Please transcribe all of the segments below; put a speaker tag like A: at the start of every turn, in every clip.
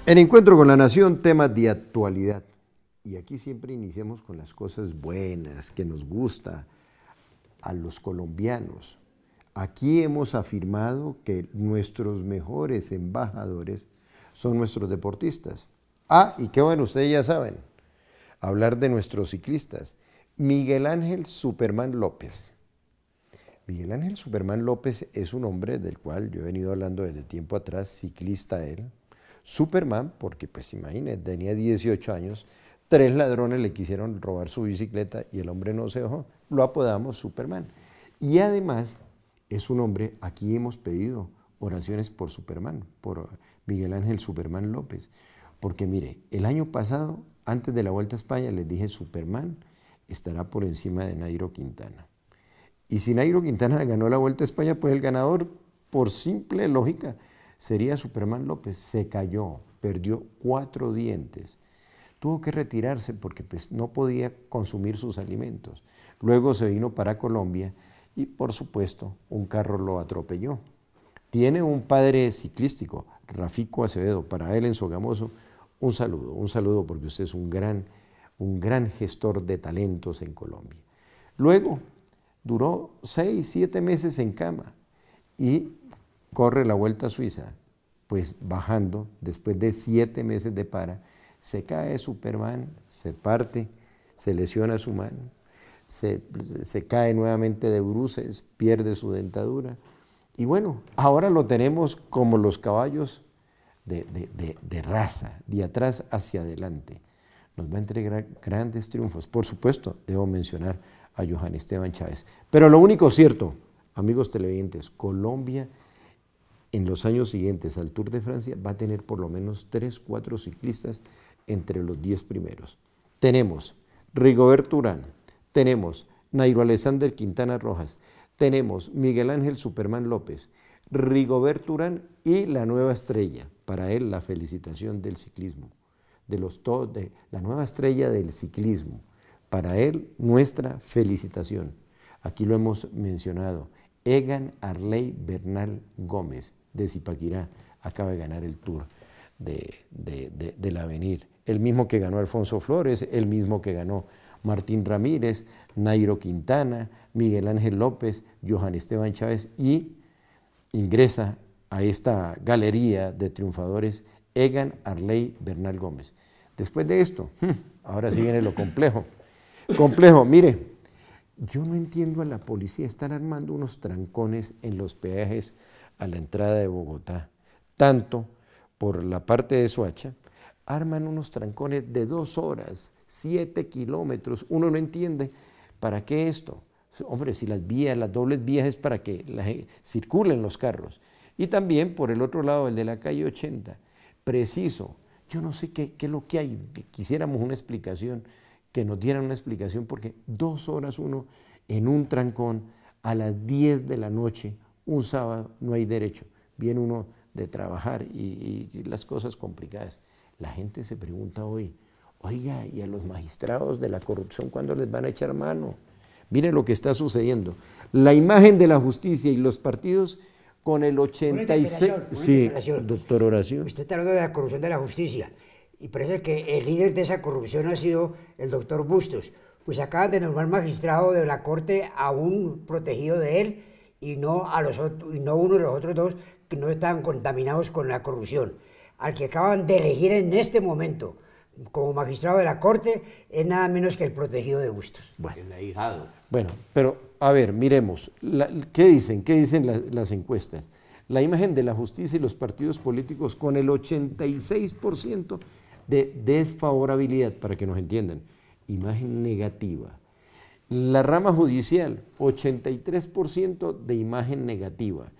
A: En Encuentro con la Nación, temas de actualidad. Y aquí siempre iniciamos con las cosas buenas que nos gusta a los colombianos. Aquí hemos afirmado que nuestros mejores embajadores son nuestros deportistas. Ah, y qué bueno, ustedes ya saben, hablar de nuestros ciclistas. Miguel Ángel Superman López. Miguel Ángel Superman López es un hombre del cual yo he venido hablando desde tiempo atrás, ciclista él. Superman, porque pues imagínense, tenía 18 años, 3 ladrones le quisieron robar su bicicleta y el hombre no se dejó, lo apodamos Superman. Y además es un hombre, aquí hemos pedido oraciones por Superman, por Miguel Ángel Superman López, porque mire, el año pasado, antes de la Vuelta a España, les dije Superman estará por encima de Nairo Quintana. Y si Nairo Quintana ganó la Vuelta a España, pues el ganador, por simple lógica, sería Superman López. Se cayó, perdió 4 dientes. Tuvo que retirarse porque pues, no podía consumir sus alimentos. Luego se vino para Colombia y, por supuesto, un carro lo atropelló. Tiene un padre ciclístico, Rafico Acevedo, para él en Sogamoso, un saludo porque usted es un gran gestor de talentos en Colombia. Luego, duró 6, 7 meses en cama y corre la Vuelta a Suiza, pues bajando, después de 7 meses de para, se cae Superman, se parte, se lesiona su mano, se cae nuevamente de bruces, pierde su dentadura. Y bueno, ahora lo tenemos como los caballos de raza, de atrás hacia adelante. Nos va a entregar grandes triunfos. Por supuesto, debo mencionar a Johan Esteban Chávez. Pero lo único cierto, amigos televidentes, Colombia en los años siguientes al Tour de Francia va a tener por lo menos 3, 4 ciclistas entre los 10 primeros. Tenemos Rigoberto Urán, tenemos Nairo Alexander Quintana Rojas, tenemos Miguel Ángel Superman López, Rigoberto Urán y la nueva estrella, para él la felicitación del ciclismo, de la nueva estrella del ciclismo, para él nuestra felicitación. Aquí lo hemos mencionado, Egan Arley Bernal Gómez de Zipaquirá acaba de ganar el Tour del Avenir, el mismo que ganó Alfonso Flores, el mismo que ganó Martín Ramírez, Nairo Quintana, Miguel Ángel López, Johan Esteban Chávez y ingresa a esta galería de triunfadores Egan Arley Bernal Gómez. Después de esto, ahora sí viene lo complejo. Complejo, mire, yo no entiendo a la policía, están armando unos trancones en los peajes a la entrada de Bogotá, tanto por la parte de Soacha, arman unos trancones de 2 horas, 7 kilómetros, uno no entiende para qué esto. Hombre, si las vías, las dobles vías es para que circulen los carros. Y también por el otro lado, el de la calle 80, preciso, yo no sé qué es lo que hay, quisiéramos una explicación, que nos dieran una explicación, porque 2 horas uno en un trancón a las 10 de la noche, un sábado, no hay derecho. Viene uno de trabajar y las cosas complicadas. La gente se pregunta hoy, oiga, ¿y a los magistrados de la corrupción cuándo les van a echar mano? Miren lo que está sucediendo. La imagen de la justicia y los partidos con el 86... Sí, doctor Horacio.
B: Usted está hablando de la corrupción de la justicia. Y parece que el líder de esa corrupción ha sido el doctor Bustos. Pues acaban de nombrar magistrado de la Corte a un protegido de él y no uno de los otros 2 que no estaban contaminados con la corrupción. Al que acaban de elegir en este momento como magistrado de la Corte es nada menos que el protegido de Bustos.
A: Bueno, el ahijado. Bueno, pero a ver, miremos, ¿qué dicen? ¿Qué dicen las encuestas? La imagen de la justicia y los partidos políticos con el 86% de desfavorabilidad, para que nos entiendan, imagen negativa. La rama judicial, 83% de imagen negativa.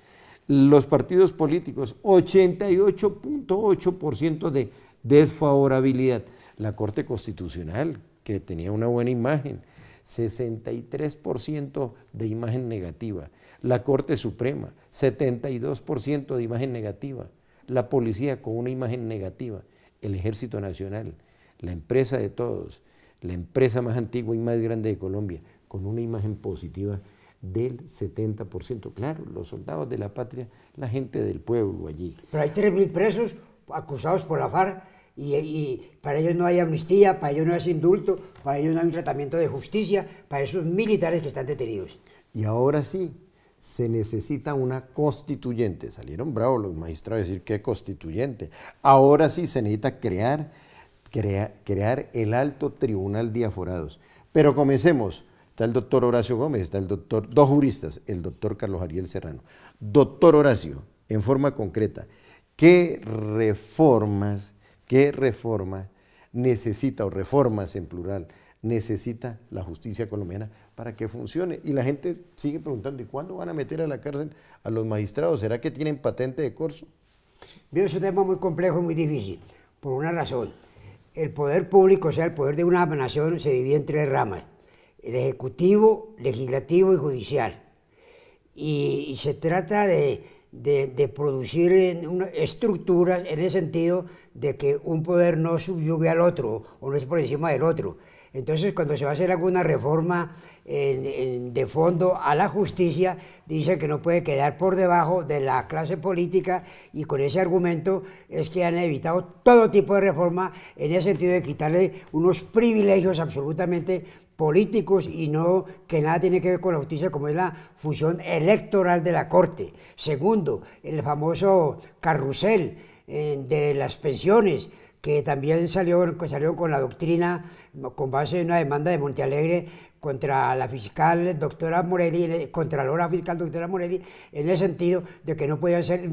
A: Los partidos políticos, 88.8% de desfavorabilidad. La Corte Constitucional, que tenía una buena imagen, 63% de imagen negativa. La Corte Suprema, 72% de imagen negativa. La policía con una imagen negativa. El Ejército Nacional, la empresa de todos, la empresa más antigua y más grande de Colombia, con una imagen positiva del 70%. Claro, los soldados de la patria, la gente del pueblo allí.
B: Pero hay 3.000 presos acusados por la FARC y para ellos no hay amnistía, para ellos no hay indulto, para ellos no hay un tratamiento de justicia, para esos militares que están detenidos.
A: Y ahora sí, se necesita una constituyente. Salieron bravos los magistrados a decir que constituyente. Ahora sí se necesita crear el alto tribunal de aforados. Pero comencemos. Está el doctor Horacio Gómez, está dos juristas, el doctor Carlos Ariel Serrano. Doctor Horacio, en forma concreta, ¿qué reformas necesita, o reformas en plural, necesita la justicia colombiana para que funcione? Y la gente sigue preguntando, ¿y cuándo van a meter a la cárcel a los magistrados? ¿Será que tienen patente de corso?
B: Bien, es un tema muy complejo y muy difícil, por una razón. El poder público, o sea, el poder de una nación, se divide en tres ramas: el ejecutivo, legislativo y judicial. Y se trata de producir estructuras en el sentido de que un poder no subyugue al otro o no es por encima del otro. Entonces, cuando se va a hacer alguna reforma de fondo a la justicia, dicen que no puede quedar por debajo de la clase política, y con ese argumento es que han evitado todo tipo de reforma en el sentido de quitarle unos privilegios absolutamente políticos y no que nada tiene que ver con la justicia, como es la función electoral de la Corte. Segundo, el famoso carrusel de las pensiones, que también salió con la doctrina, con base en una demanda de Montealegre contra la fiscal doctora Morelli, contralora fiscal doctora Morelli, en el sentido de que no podían ser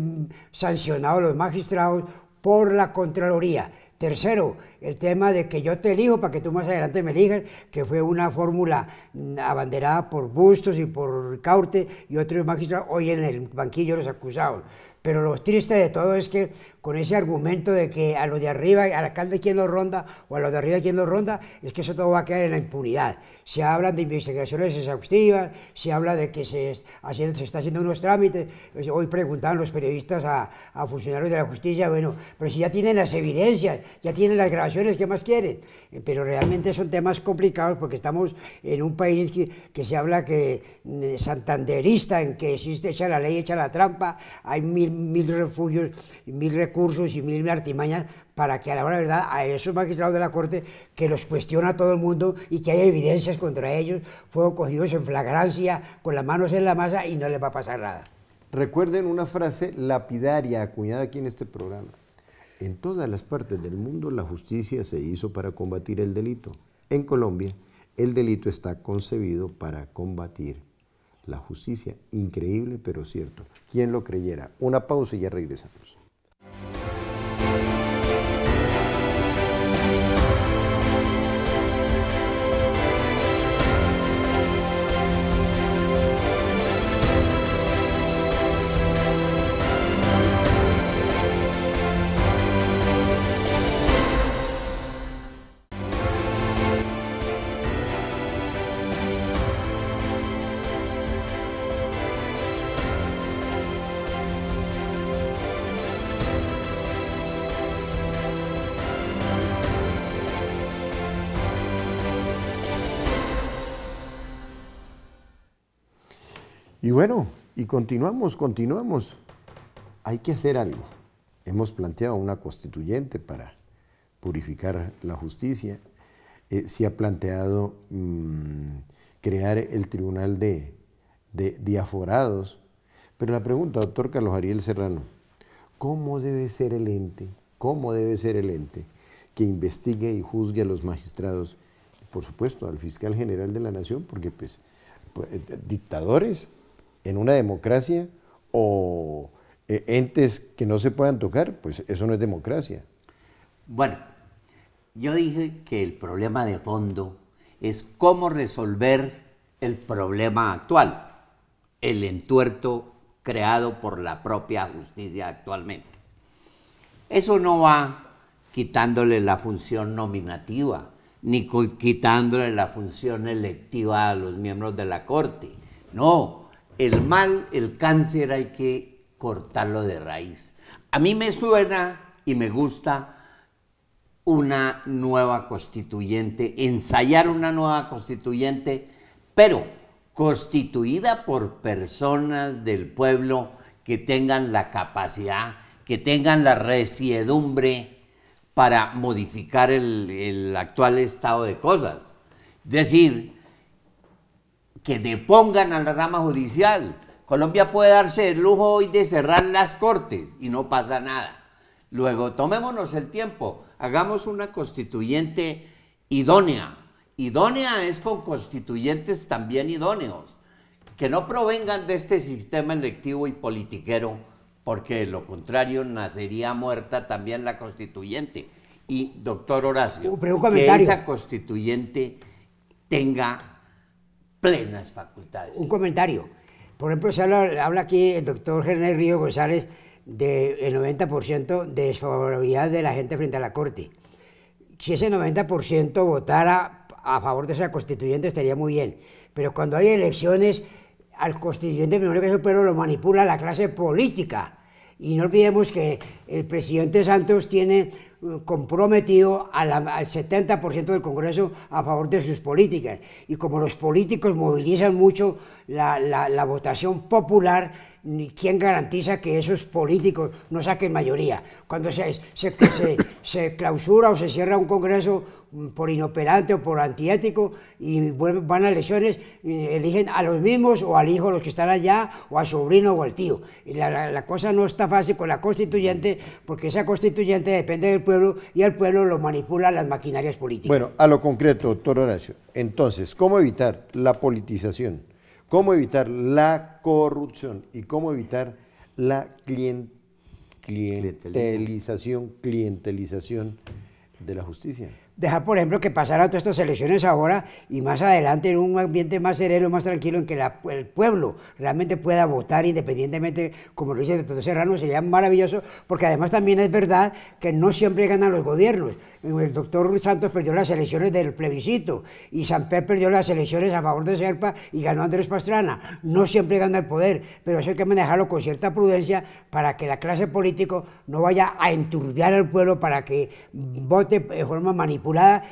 B: sancionados los magistrados por la Contraloría. Tercero, el tema de que yo te elijo para que tú más adelante me elijas, que fue una fórmula abanderada por Bustos y por Ricaurte y otros magistrados, hoy en el banquillo los acusados. Pero lo triste de todo es que con ese argumento de que a los de arriba, al alcalde quien lo ronda, o a los de arriba quien lo ronda, es que eso todo va a quedar en la impunidad. Se hablan de investigaciones exhaustivas, se habla de que se está haciendo unos trámites. Hoy preguntaban los periodistas a funcionarios de la justicia, bueno, pero si ya tienen las evidencias, ya tienen las grabaciones, ¿qué más quieren? Pero realmente son temas complicados porque estamos en un país que se habla que santanderista, en que existe echa la ley, echa la trampa, hay mil refugios, mil recursos y mil artimañas para que a la hora de verdad a esos magistrados de la Corte, que los cuestiona todo el mundo y que hay evidencias contra ellos, fueron cogidos en flagrancia, con las manos en la masa, y no les va a pasar nada.
A: Recuerden una frase lapidaria acuñada aquí en este programa: en todas las partes del mundo la justicia se hizo para combatir el delito. En Colombia, el delito está concebido para combatir la justicia. Increíble, pero cierto. ¿Quién lo creyera? Una pausa y ya regresamos. Y bueno, y continuamos. Hay que hacer algo. Hemos planteado una constituyente para purificar la justicia. Se ha planteado crear el tribunal de aforados. Pero la pregunta, doctor Carlos Ariel Serrano, ¿cómo debe ser el ente que investigue y juzgue a los magistrados? Por supuesto, al fiscal general de la Nación, porque pues dictadores en una democracia o entes que no se puedan tocar, pues eso no es democracia.
C: Bueno, yo dije que el problema de fondo es cómo resolver el problema actual, el entuerto creado por la propia justicia actualmente. Eso no va quitándole la función nominativa, ni quitándole la función electiva a los miembros de la Corte. No. El mal, el cáncer, hay que cortarlo de raíz. A mí me suena y me gusta una nueva constituyente, ensayar una nueva constituyente, pero constituida por personas del pueblo que tengan la capacidad que tengan la resiedumbre para modificar el actual estado de cosas. Es decir, que depongan a la rama judicial. Colombia puede darse el lujo hoy de cerrar las cortes y no pasa nada. Luego, tomémonos el tiempo, hagamos una constituyente idónea. Idónea es con constituyentes también idóneos, que no provengan de este sistema electivo y politiquero, porque de lo contrario nacería muerta también la constituyente. Y, doctor Horacio, que esa constituyente tenga plenas facultades.
B: Un comentario. Por ejemplo, se habla aquí el doctor Gerné Río González del 90% de desfavorabilidad de la gente frente a la Corte. Si ese 90% votara a favor de esa constituyente estaría muy bien, pero cuando hay elecciones, al constituyente primero que el pueblo lo manipula la clase política. Y no olvidemos que el presidente Santos tiene comprometido al 70% del Congreso a favor de sus políticas. Y como los políticos movilizan mucho la votación popular, ¿quién garantiza que esos políticos no saquen mayoría? Cuando se clausura o se cierra un Congreso por inoperante o por antiético y van a elecciones, eligen a los mismos o al hijo de los que están allá o al sobrino o al tío. Y la cosa no está fácil con la constituyente, porque esa constituyente depende del pueblo y al pueblo lo manipulan las maquinarias políticas.
A: Bueno, a lo concreto, doctor Horacio, entonces, ¿cómo evitar la politización? ¿Cómo evitar la corrupción? ¿Y cómo evitar la clientelización de la justicia?
B: Dejar, por ejemplo, que pasaran todas estas elecciones ahora y más adelante en un ambiente más sereno, más tranquilo, en que el pueblo realmente pueda votar independientemente, como lo dice el doctor Serrano, sería maravilloso, porque además también es verdad que no siempre ganan los gobiernos. El doctor Santos perdió las elecciones del plebiscito y Samper perdió las elecciones a favor de Serpa y ganó Andrés Pastrana. No siempre gana el poder, pero eso hay que manejarlo con cierta prudencia para que la clase política no vaya a enturbiar al pueblo para que vote de forma manipulada,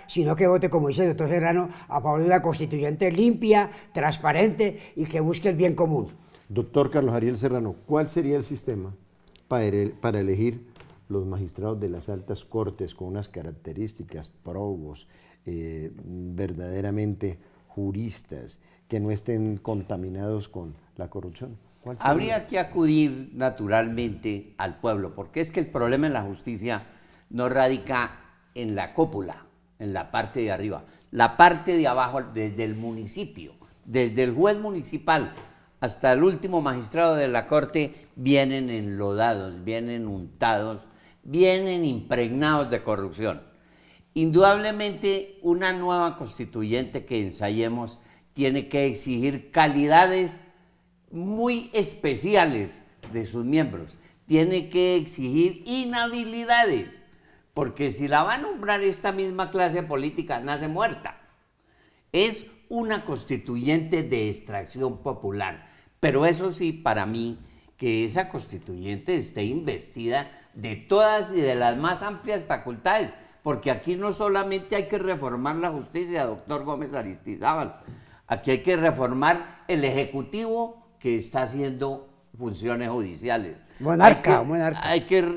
B: sino que vote, como dice el doctor Serrano, a favor de una constituyente limpia, transparente y que busque el bien común.
A: Doctor Carlos Ariel Serrano, ¿cuál sería el sistema para elegir los magistrados de las altas cortes con unas características probos, verdaderamente juristas, que no estén contaminados con la corrupción?
C: Habría que acudir naturalmente al pueblo, porque es que el problema en la justicia no radica en la cúpula, en la parte de arriba. La parte de abajo, desde el municipio, desde el juez municipal hasta el último magistrado de la corte, vienen enlodados, vienen untados, vienen impregnados de corrupción. Indudablemente, una nueva constituyente que ensayemos tiene que exigir calidades muy especiales de sus miembros, tiene que exigir inhabilidades, porque si la va a nombrar esta misma clase política, nace muerta. Es una constituyente de extracción popular, pero eso sí, para mí, que esa constituyente esté investida de todas y de las más amplias facultades, porque aquí no solamente hay que reformar la justicia, doctor Gómez Aristizábal, aquí hay que reformar el Ejecutivo que está haciendo funciones judiciales.
B: Monarca.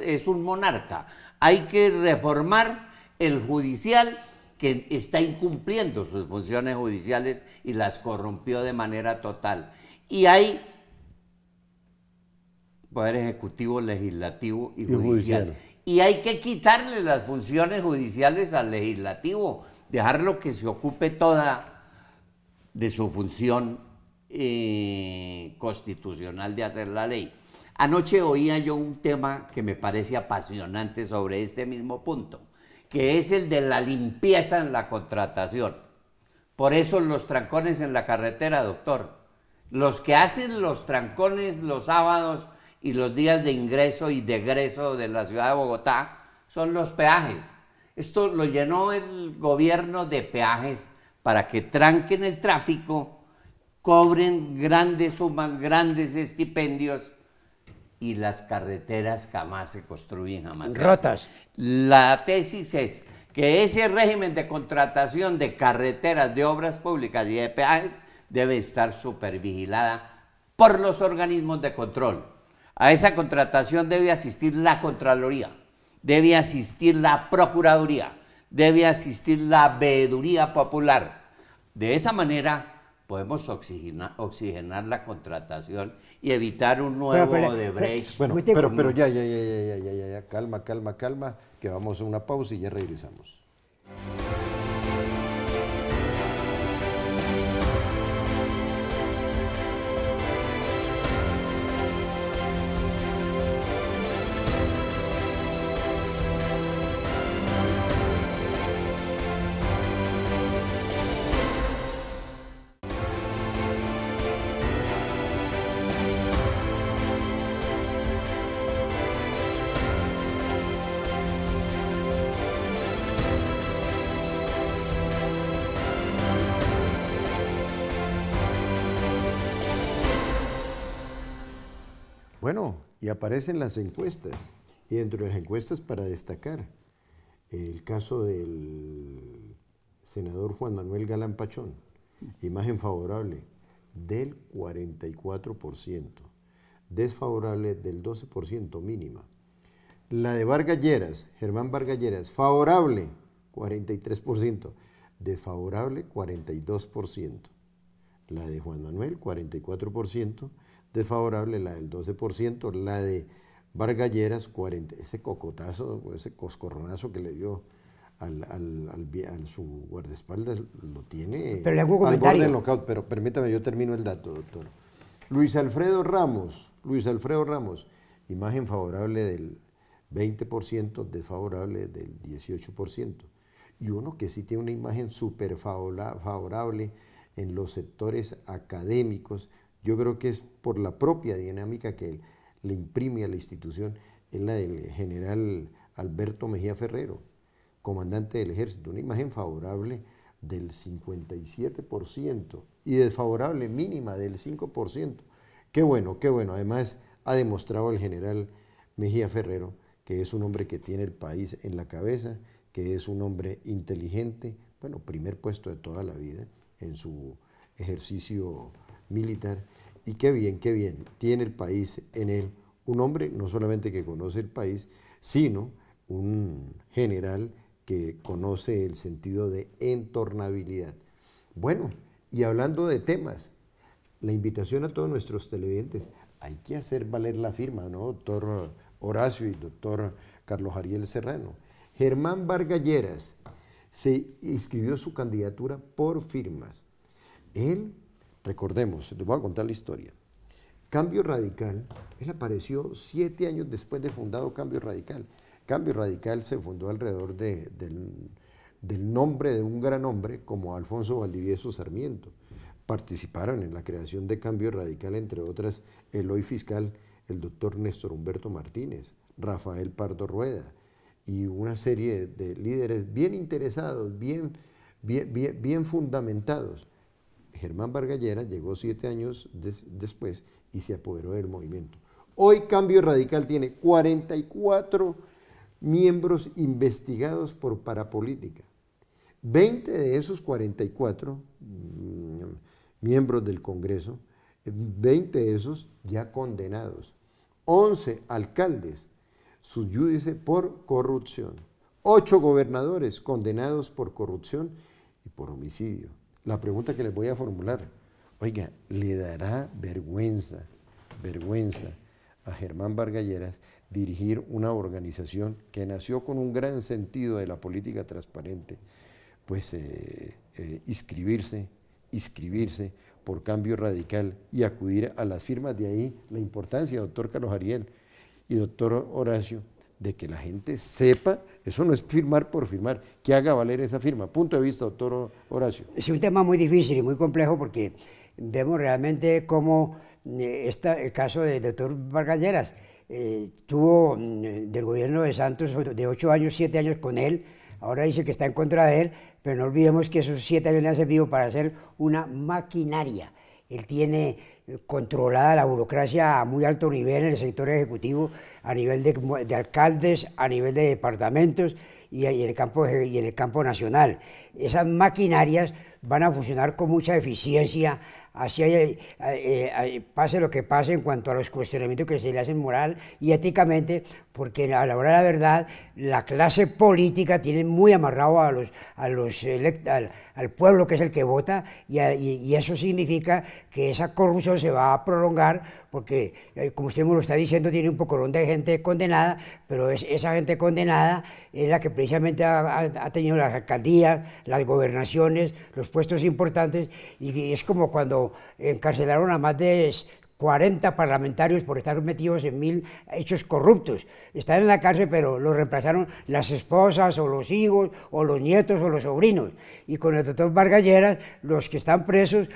C: Es un monarca. Hay que reformar el judicial que está incumpliendo sus funciones judiciales y las corrompió de manera total. Y hay poder ejecutivo, legislativo y judicial. Y hay que quitarle las funciones judiciales al legislativo, dejarlo que se ocupe toda de su función constitucional de hacer la ley. Anoche oía yo un tema que me parece apasionante sobre este mismo punto, que es el de la limpieza en la contratación. Por eso los trancones en la carretera, doctor. Los que hacen los trancones los sábados y los días de ingreso y de egreso de la ciudad de Bogotá son los peajes. Esto lo llenó el gobierno de peajes para que tranquen el tráfico, cobren grandes sumas, grandes estipendios, y las carreteras jamás se construyen, jamás
B: rotas.
C: La tesis es que ese régimen de contratación de carreteras, de obras públicas y de peajes debe estar supervigilada por los organismos de control. A esa contratación debe asistir la Contraloría, debe asistir la Procuraduría, debe asistir la Veeduría Popular. De esa manera podemos oxigenar la contratación y evitar un nuevo Odebrecht.
A: Bueno, pero ya, calma, que vamos a una pausa y ya regresamos. Bueno, y aparecen las encuestas, y dentro de las encuestas para destacar el caso del senador Juan Manuel Galán Pachón, imagen favorable del 44%, desfavorable del 12% mínima. La de Vargas Lleras, Germán Vargas Lleras, favorable 43%, desfavorable 42%. La de Juan Manuel 44%, desfavorable la del 12%, la de Vargas Lleras 40%. Ese cocotazo, ese coscorronazo que le dio a su guardaespaldas lo tiene
B: pero le hago un
A: al
B: comentario.
A: borde del knockout. Pero permítame, yo termino el dato, doctor. Luis Alfredo Ramos, imagen favorable del 20%, desfavorable del 18%. Y uno que sí tiene una imagen súper favorable en los sectores académicos, yo creo que es por la propia dinámica que le imprime a la institución, es la del general Alberto Mejía Ferrero, comandante del ejército, una imagen favorable del 57% y desfavorable mínima del 5%. Qué bueno, además ha demostrado el general Mejía Ferrero que es un hombre que tiene el país en la cabeza, que es un hombre inteligente, bueno, primer puesto de toda la vida en su ejercicio militar, y qué bien, tiene el país en él, un hombre no solamente que conoce el país, sino un general que conoce el sentido de entornabilidad. Bueno, y hablando de temas, la invitación a todos nuestros televidentes, hay que hacer valer la firma, ¿no, doctor Horacio y doctor Carlos Ariel Serrano? Germán Vargas Lleras se inscribió su candidatura por firmas. Él, recordemos, les voy a contar la historia. Cambio Radical, él apareció 7 años después de fundado Cambio Radical. Cambio Radical se fundó alrededor del nombre de un gran hombre como Alfonso Valdivieso Sarmiento. Participaron en la creación de Cambio Radical, entre otras, el hoy fiscal, el doctor Néstor Humberto Martínez, Rafael Pardo Rueda, y una serie de líderes bien interesados, bien fundamentados. Germán Vargas Lleras llegó 7 años después y se apoderó del movimiento. Hoy Cambio Radical tiene 44 miembros investigados por parapolítica. 20 de esos 44 miembros del Congreso, 20 de esos ya condenados. 11 alcaldes sub iudice por corrupción. 8 gobernadores condenados por corrupción y por homicidio. La pregunta que les voy a formular, oiga, ¿le dará vergüenza a Germán Vargas Lleras dirigir una organización que nació con un gran sentido de la política transparente? Pues inscribirse por Cambio Radical y acudir a las firmas. De ahí la importancia, doctor Carlos Ariel y doctor Horacio, de que la gente sepa, eso no es firmar por firmar, que haga valer esa firma. Punto de vista, doctor Horacio.
B: Es un tema muy difícil y muy complejo porque vemos realmente cómo el caso del doctor Vargas Lleras tuvo del gobierno de Santos de 8 años, 7 años con él. Ahora dice que está en contra de él, pero no olvidemos que esos 7 años le han servido para hacer una maquinaria. Él tiene controlada la burocracia a muy alto nivel en el sector ejecutivo, a nivel de alcaldes, a nivel de departamentos y en el campo nacional. Esas maquinarias van a funcionar con mucha eficiencia, así pase lo que pase en cuanto a los cuestionamientos que se le hacen moral y éticamente, porque a la hora de la verdad la clase política tiene muy amarrado al pueblo, que es el que vota, y eso significa que esa corrupción se va a prolongar, porque como usted me lo está diciendo, tiene un poco de gente condenada, pero esa gente condenada es la que precisamente ha tenido las alcaldías, las gobernaciones, los puestos importantes, y es como cuando encarcelaron a más de 40 parlamentarios por estar metidos en 1000 hechos corruptos. Están en la cárcel, pero los reemplazaron las esposas o los hijos o los nietos o los sobrinos. Y con el doctor Vargas Lleras, los que están presos,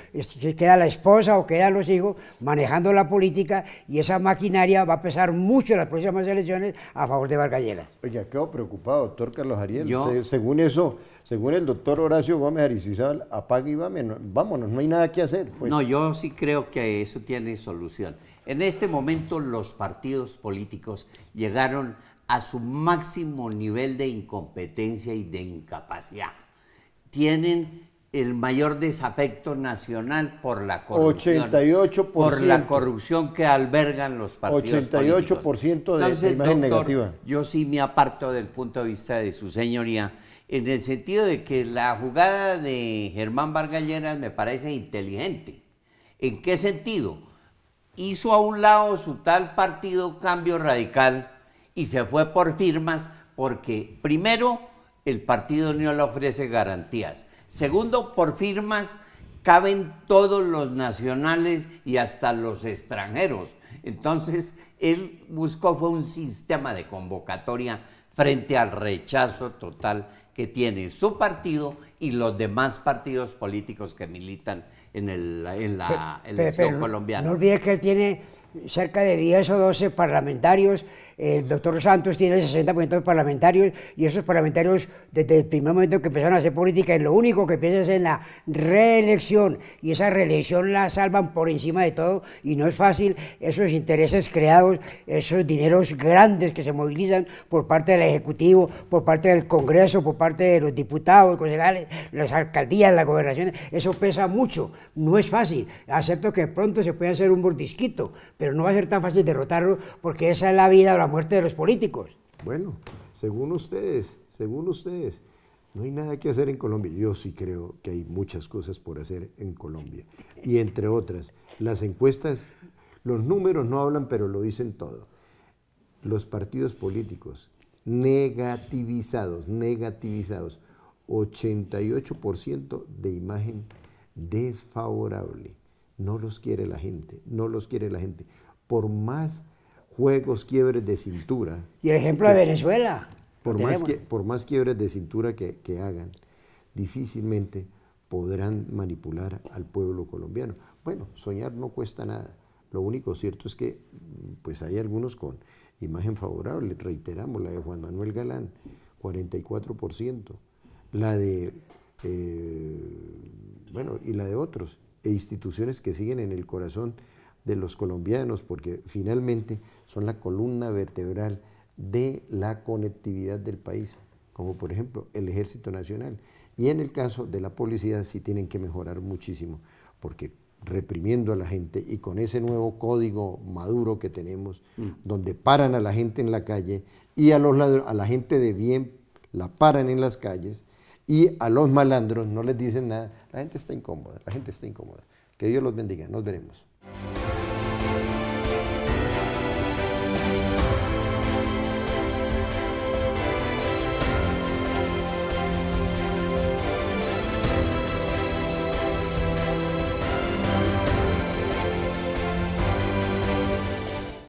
B: queda la esposa o quedan los hijos manejando la política, y esa maquinaria va a pesar mucho en las próximas elecciones a favor de Vargas Lleras.
A: Oiga, quedo preocupado, doctor Carlos Ariel. Según eso, según el doctor Horacio Gómez Aristizábal, apague y vámonos, no hay nada que hacer. Pues.
C: No, yo sí creo que eso tiene solución. En este momento los partidos políticos llegaron a su máximo nivel de incompetencia y de incapacidad. Tienen el mayor desafecto nacional por la corrupción.
A: 88%.
C: Por la corrupción que albergan los partidos
A: 88%
C: políticos.
A: de imagen negativa.
C: Yo sí me aparto del punto de vista de su señoría, en el sentido de que la jugada de Germán Vargas Lleras me parece inteligente. ¿En qué sentido? Hizo a un lado su tal partido Cambio Radical y se fue por firmas porque, primero, el partido no le ofrece garantías. Segundo, por firmas caben todos los nacionales y hasta los extranjeros. Entonces, él buscó fue un sistema de convocatoria frente al rechazo total que tiene su partido y los demás partidos políticos que militan en la elección colombiana.
B: No olvide que él tiene cerca de 10 o 12 parlamentarios, el doctor Santos tiene el 60% de parlamentarios, y esos parlamentarios desde el primer momento que empezaron a hacer política, lo único que piensan es en la reelección, y esa reelección la salvan por encima de todo, y no es fácil esos intereses creados, esos dineros grandes que se movilizan por parte del Ejecutivo, por parte del Congreso, por parte de los diputados, concejales, las alcaldías, las gobernaciones, eso pesa mucho, no es fácil, acepto que pronto se puede hacer un mordisquito, pero no va a ser tan fácil derrotarlo, porque esa es la vida o la muerte de los políticos.
A: Bueno, según ustedes, no hay nada que hacer en Colombia. Yo sí creo que hay muchas cosas por hacer en Colombia. Y entre otras, las encuestas, los números no hablan, pero lo dicen todo. Los partidos políticos negativizados, 88% de imagen desfavorable. No los quiere la gente, no los quiere la gente. Por más juegos, quiebres de cintura.
B: Y el ejemplo de Venezuela.
A: Por más quiebres de cintura que hagan, difícilmente podrán manipular al pueblo colombiano. Bueno, soñar no cuesta nada. Lo único cierto es que pues hay algunos con imagen favorable. Reiteramos, la de Juan Manuel Galán, 44%. La de, y la de otros, e instituciones que siguen en el corazón de los colombianos, porque finalmente son la columna vertebral de la conectividad del país, como por ejemplo el Ejército Nacional. Y en el caso de la policía sí tienen que mejorar muchísimo, porque reprimiendo a la gente y con ese nuevo código Maduro que tenemos, donde paran a la gente en la calle y a la gente de bien la paran en las calles y a los malandros no les dicen nada, la gente está incómoda, Que Dios los bendiga, nos veremos.